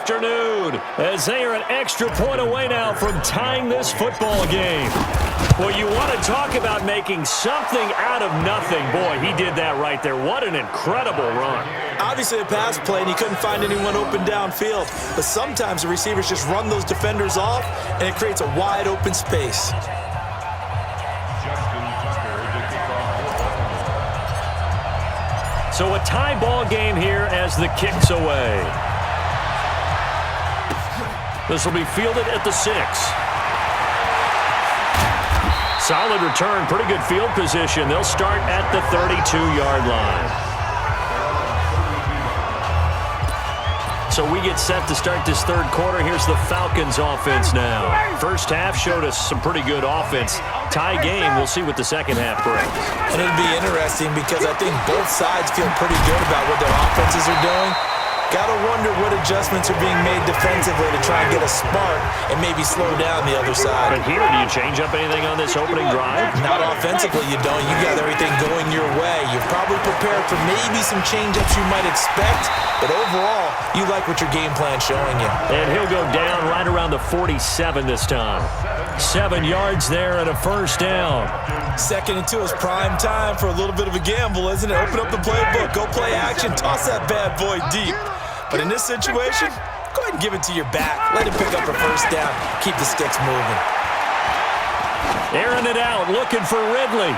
afternoon as they are an extra point away now from tying this football game. Well, you want to talk about making something out of nothing. Boy, he did that right there. What an incredible run. Obviously a pass play, and he couldn't find anyone open downfield. But sometimes the receivers just run those defenders off, and it creates a wide open space. So a tie ball game here as the kick's away. This will be fielded at the 6. Solid return, pretty good field position. They'll start at the 32-yard line. So we get set to start this third quarter. Here's the Falcons offense now. First half showed us some pretty good offense. Tie game, we'll see what the second half brings. And it'll be interesting because I think both sides feel pretty good about what their offenses are doing. Gotta wonder what adjustments are being made defensively to try and get a spark and maybe slow down the other side. But here, do you change up anything on this opening drive? Not offensively, you don't. You got everything going your way. You're probably prepared for maybe some change-ups you might expect, but overall, you like what your game plan's showing you. And he'll go down right around the 47 this time. 7 yards there and a first down. 2nd and 2 is prime time for a little bit of a gamble, isn't it? Open up the playbook, go play action, toss that bad boy deep. But in this situation, go ahead and give it to your back. Let him pick up a first down. Keep the sticks moving. Airing it out, looking for Ridley.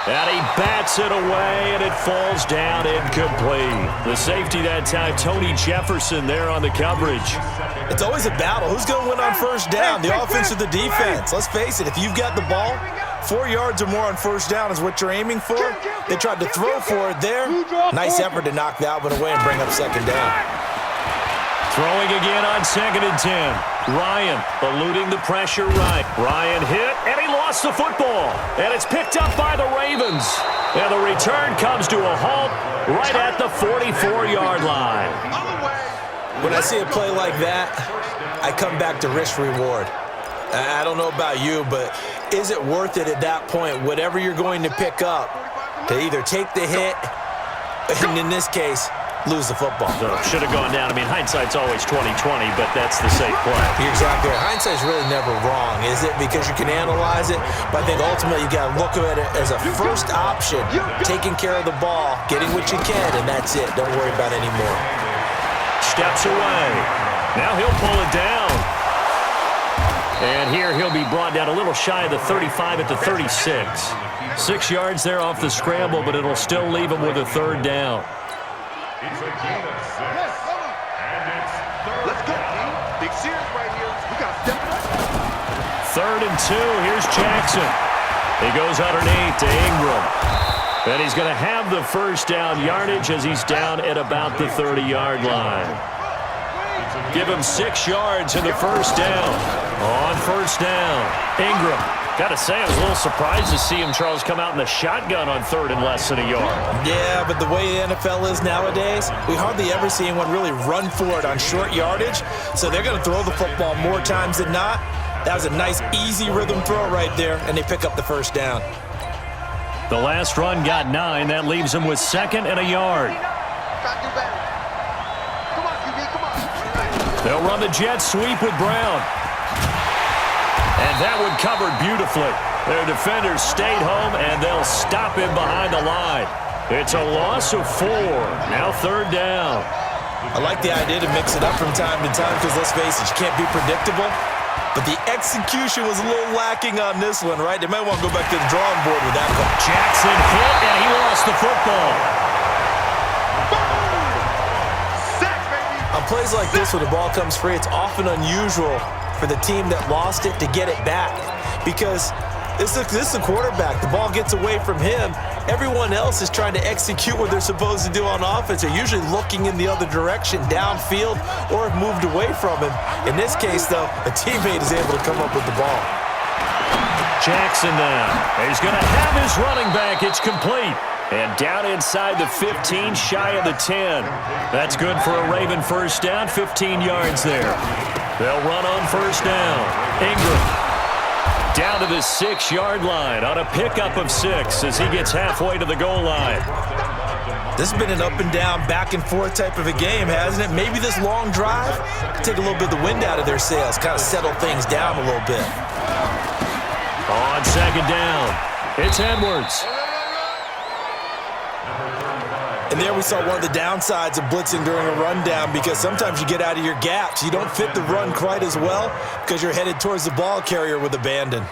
And he bats it away, and it falls down incomplete. The safety that time, Tony Jefferson there on the coverage. It's always a battle. Who's going to win on first down, the offense or the defense? Let's face it, if you've got the ball, 4 yards or more on first down is what you're aiming for. They tried to throw for it there. Nice effort to knock that one away and bring up second down. Throwing again on 2nd and 10. Ryan eluding the pressure right. Ryan hit, and he lost the football. And it's picked up by the Ravens. And the return comes to a halt right at the 44-yard line. When I see a play like that, I come back to risk-reward. I don't know about you, but is it worth it at that point, whatever you're going to pick up, to either take the hit, and in this case, lose the football? So should have gone down. I mean, hindsight's always 20/20, but that's the safe play. You're exactly right. Hindsight's really never wrong, is it? Because you can analyze it, but I think ultimately you got to look at it as a first option, taking care of the ball, getting what you can, and that's it. Don't worry about any more. Steps away. Now he'll pull it down. And here he'll be brought down a little shy of the 35 at the 36. 6 yards there off the scramble, but it'll still leave him with a third down. It's a gain of 6. And it's third. Let's go, team. Big series right here. We got to step it up. 3rd and 2. Here's Jackson. He goes underneath to Ingram. And he's going to have the first down yardage as he's down at about the 30-yard line. Give him 6 yards in the first down. On first down, Ingram. Got to say, I was a little surprised to see him, Charles, come out in the shotgun on 3rd and less than a yard. Yeah, but the way the NFL is nowadays, we hardly ever see anyone really run for it on short yardage. So they're going to throw the football more times than not. That was a nice, easy rhythm throw right there, and they pick up the first down. The last run got 9. That leaves him with 2nd and a yard. They'll run the jet sweep with Brown. And that one covered beautifully. Their defenders stayed home, and they'll stop him behind the line. It's a loss of 4. Now 3rd down. I like the idea to mix it up from time to time because, let's face it, you can't be predictable. But the execution was a little lacking on this one, right? They might want to go back to the drawing board with that one. Jackson hit, and he lost the football. On plays like this, when the ball comes free, it's often unusual for the team that lost it to get it back. Because this is a quarterback. The ball gets away from him. Everyone else is trying to execute what they're supposed to do on offense. They're usually looking in the other direction, downfield, or have moved away from him. In this case, though, a teammate is able to come up with the ball. Jackson now. He's going to have his running back. It's complete. And down inside the 15, shy of the 10. That's good for a Raven first down, 15 yards there. They'll run on first down. Ingram down to the 6-yard line on a pickup of 6 as he gets halfway to the goal line. This has been an up and down, back and forth type of a game, hasn't it? Maybe this long drive take a little bit of the wind out of their sails, kind of settle things down a little bit. On second down, it's Edwards. And there we saw one of the downsides of blitzing during a rundown, because sometimes you get out of your gaps. You don't fit the run quite as well because you're headed towards the ball carrier with abandon.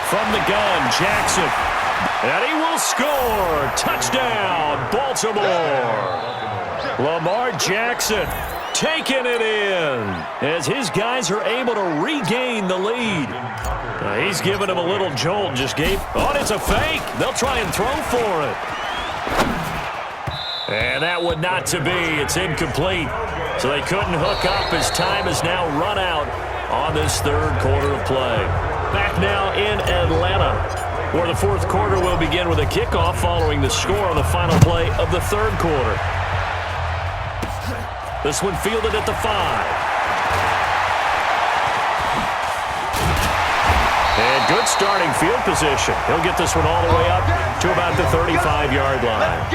From the gun, Jackson. And he will score. Touchdown, Baltimore. Lamar Jackson taking it in as his guys are able to regain the lead. He's giving him a little jolt. Just gave. Oh, it's a fake. They'll try and throw for it. And that would not to be. It's incomplete. So they couldn't hook up as time has now run out on this third quarter of play. Back now in Atlanta, where the fourth quarter will begin with a kickoff following the score on the final play of the third quarter. This one fielded at the 5. And good starting field position. He'll get this one all the way up to about the 35-yard line.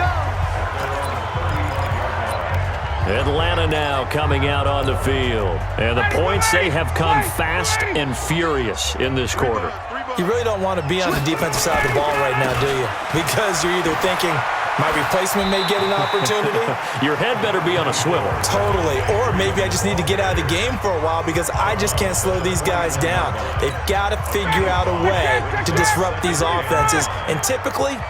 Atlanta now coming out on the field. And the points, they have come fast and furious in this quarter. You really don't want to be on the defensive side of the ball right now, do you? Because you're either thinking, my replacement may get an opportunity. Your head better be on a swivel. Totally. Or maybe I just need to get out of the game for a while because I just can't slow these guys down. They've got to figure out a way to disrupt these offenses. And typically,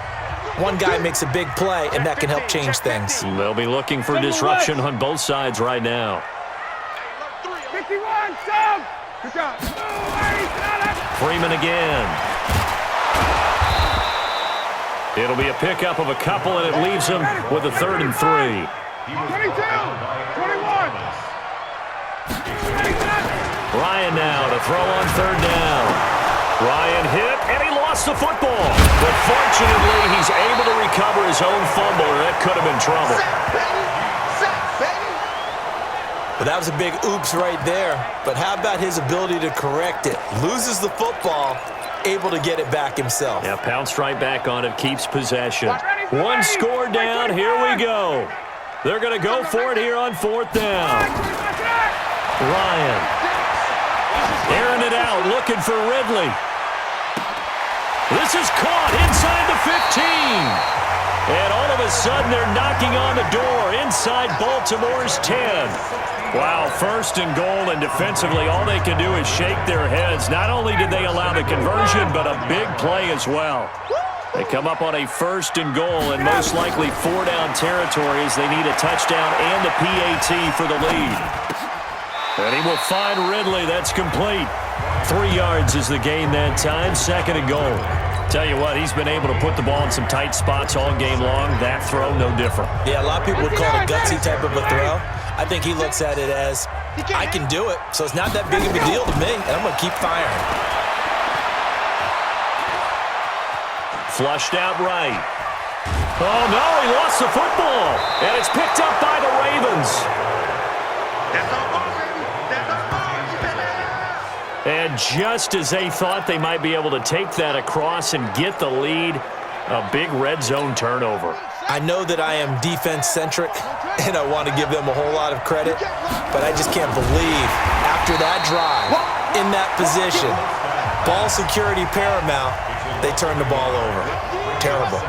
one guy makes a big play, and that can help change things. They'll be looking for disruption on both sides right now. 51, stop! Good job. Freeman again. It'll be a pickup of a couple, and it leaves him with a 3rd and 3. 22, 21. Ryan now to throw on 3rd down. Ryan hit, and he lost the football. But fortunately, he's able to recover his own fumble, or that could have been trouble. Well, that was a big oops right there. But how about his ability to correct it? Loses the football, able to get it back himself. Yeah, pounced right back on it, keeps possession. One score down, here we go. They're going to go for it here on 4th down. Ryan. Airing it out, looking for Ridley. This is caught inside the 15. And all of a sudden, they're knocking on the door inside Baltimore's 10. Wow, 1st and goal, and defensively, all they can do is shake their heads. Not only did they allow the conversion, but a big play as well. They come up on a 1st and goal, and most likely 4-down territory as they need a touchdown and the PAT for the lead. And he will find Ridley. That's complete. 3 yards is the gain that time. 2nd and goal. Tell you what, he's been able to put the ball in some tight spots all game long. That throw, no different. Yeah, a lot of people would call it a gutsy type of a throw. I think he looks at it as, I can do it, so it's not that big of a deal to me, and I'm going to keep firing. Flushed out right. Oh, no, he lost the football. And it's picked up by the Ravens. And just as they thought they might be able to take that across and get the lead, a big red zone turnover. I know that I am defense-centric, and I want to give them a whole lot of credit, but I just can't believe after that drive, in that position, ball security paramount, they turn the ball over. Terrible.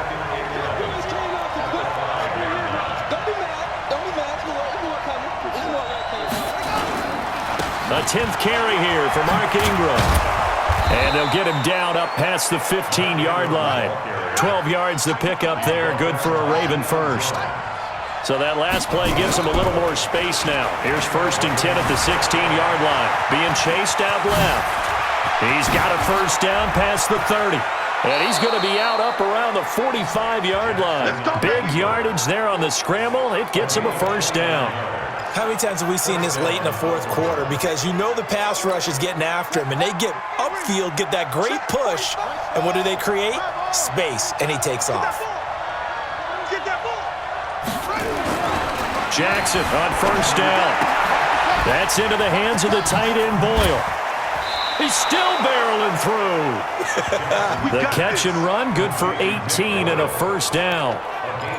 A 10th carry here for Mark Ingram. And they'll get him down up past the 15-yard line. 12 yards to pick up there, good for a Raven first. So that last play gives him a little more space now. Here's 1st and 10 at the 16-yard line. Being chased out left. He's got a 1st down past the 30. And he's going to be out up around the 45-yard line. Big yardage there on the scramble. It gets him a 1st down. How many times have we seen this late in the 4th quarter? Because you know the pass rush is getting after him, and they get upfield, get that great push, and what do they create? Space, and he takes off. Jackson on 1st down. That's into the hands of the tight end, Boyle. He's still barreling through. The catch and run, good for 18 and a first down.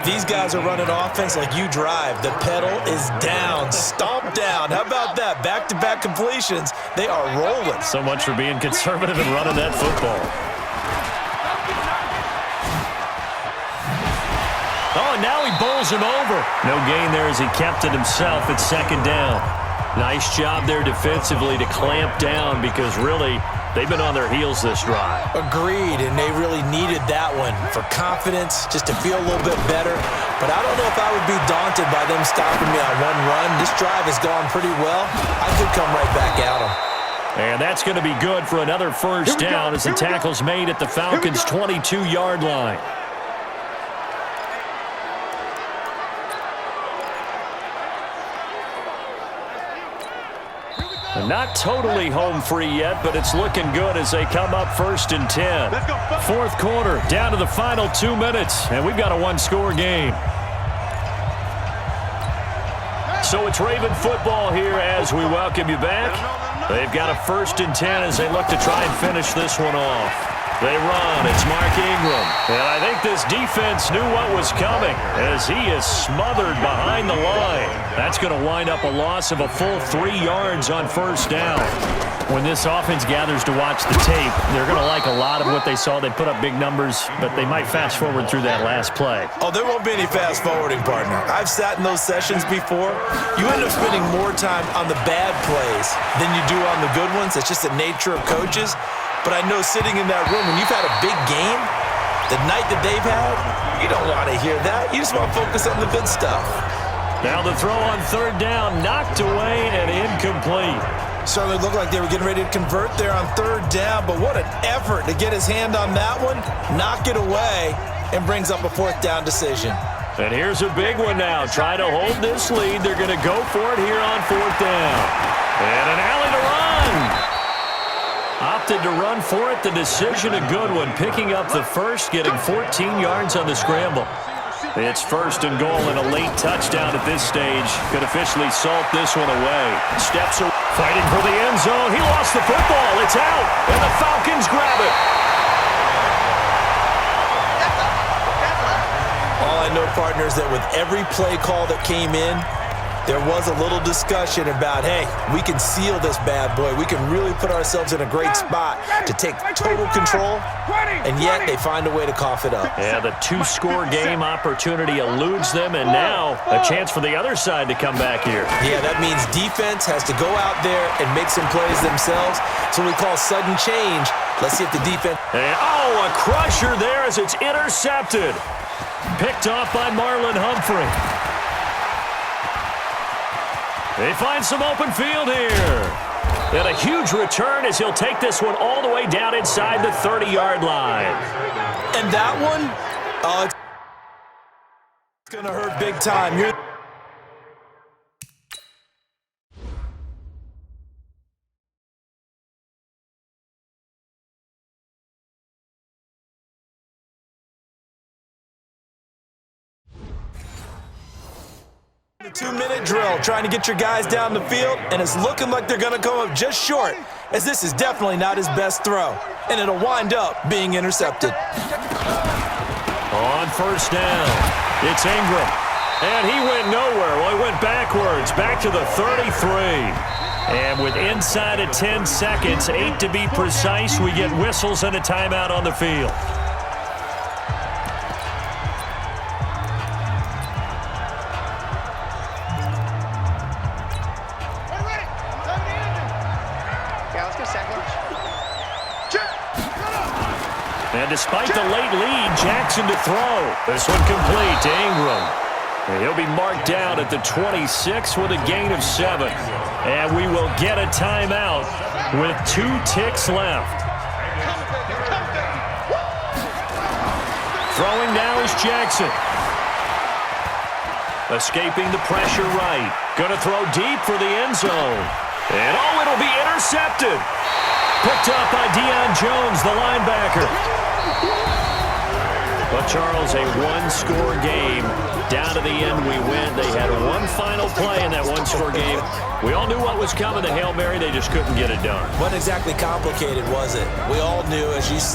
These guys are running offense like you drive. The pedal is down, stomp down. How about that? Back-to-back completions. They are rolling. So much for being conservative and running that football. Oh, and now he bowls him over. No gain there as he kept it himself at second down. Nice job there defensively to clamp down because really they've been on their heels this drive. Agreed, and they really needed that one for confidence, just to feel a little bit better. But I don't know if I would be daunted by them stopping me on one run. This drive has gone pretty well. I could come right back at them. And that's going to be good for another first down as the tackle's made at the Falcons' 22-yard line. Not totally home free yet, but it's looking good as they come up 1st and 10. Fourth quarter, down to the final 2 minutes, and we've got a one-score game. So it's Raven football here as we welcome you back. They've got a 1st and 10 as they look to try and finish this one off. They run. It's Mark Ingram. And I think this defense knew what was coming as he is smothered behind the line. That's going to wind up a loss of a full 3 yards on first down. When this offense gathers to watch the tape, they're going to like a lot of what they saw. They put up big numbers, but they might fast forward through that last play. Oh, there won't be any fast forwarding, partner. I've sat in those sessions before. You end up spending more time on the bad plays than you do on the good ones. It's just the nature of coaches. But I know sitting in that room, when you've had a big game, the night that they've had, you don't want to hear that. You just want to focus on the good stuff. Now the throw on third down, knocked away and incomplete. Certainly looked like they were getting ready to convert there on third down, but what an effort to get his hand on that one, knock it away, and brings up a fourth down decision. And here's a big one now. Try to hold this lead. They're going to go for it here on fourth down. And an alley to run. Opted to run for it. The decision a good one. Picking up the first, getting 14 yards on the scramble. It's 1st and goal and a late touchdown at this stage. Could officially salt this one away. Steps are fighting for the end zone. He lost the football. It's out. And the Falcons grab it. All I know, partner, is that with every play call that came in, there was a little discussion about, hey, we can seal this bad boy. We can really put ourselves in a great spot to take total control, and yet they find a way to cough it up. Yeah, the 2-score game opportunity eludes them, and now a chance for the other side to come back here. Yeah, that means defense has to go out there and make some plays themselves. So we call sudden change. Let's see if the defense... And, a crusher there as it's intercepted. Picked off by Marlon Humphrey. They find some open field here. And a huge return as he'll take this one all the way down inside the 30-yard line. And that one, it's going to hurt big time. The 2-minute drill, trying to get your guys down the field, and it's looking like they're going to come up just short, as this is definitely not his best throw, and it'll wind up being intercepted. On first down, it's Ingram, and he went nowhere. Well, he went backwards, back to the 33. And with inside of 10 seconds, 8 to be precise, we get whistles and a timeout on the field. And despite the late lead, Jackson to throw. This one complete to Ingram. And he'll be marked down at the 26 with a gain of 7. And we will get a timeout with 2 ticks left. Throwing now is Jackson. Escaping the pressure right. Going to throw deep for the end zone. And it'll be intercepted. Picked up by Deion Jones, the linebacker. Well, Charles, a one-score game. Down to the end we went. They had one final play in that one-score game. We all knew what was coming, the Hail Mary. They just couldn't get it done. Wasn't exactly complicated, was it? We all knew, as you said,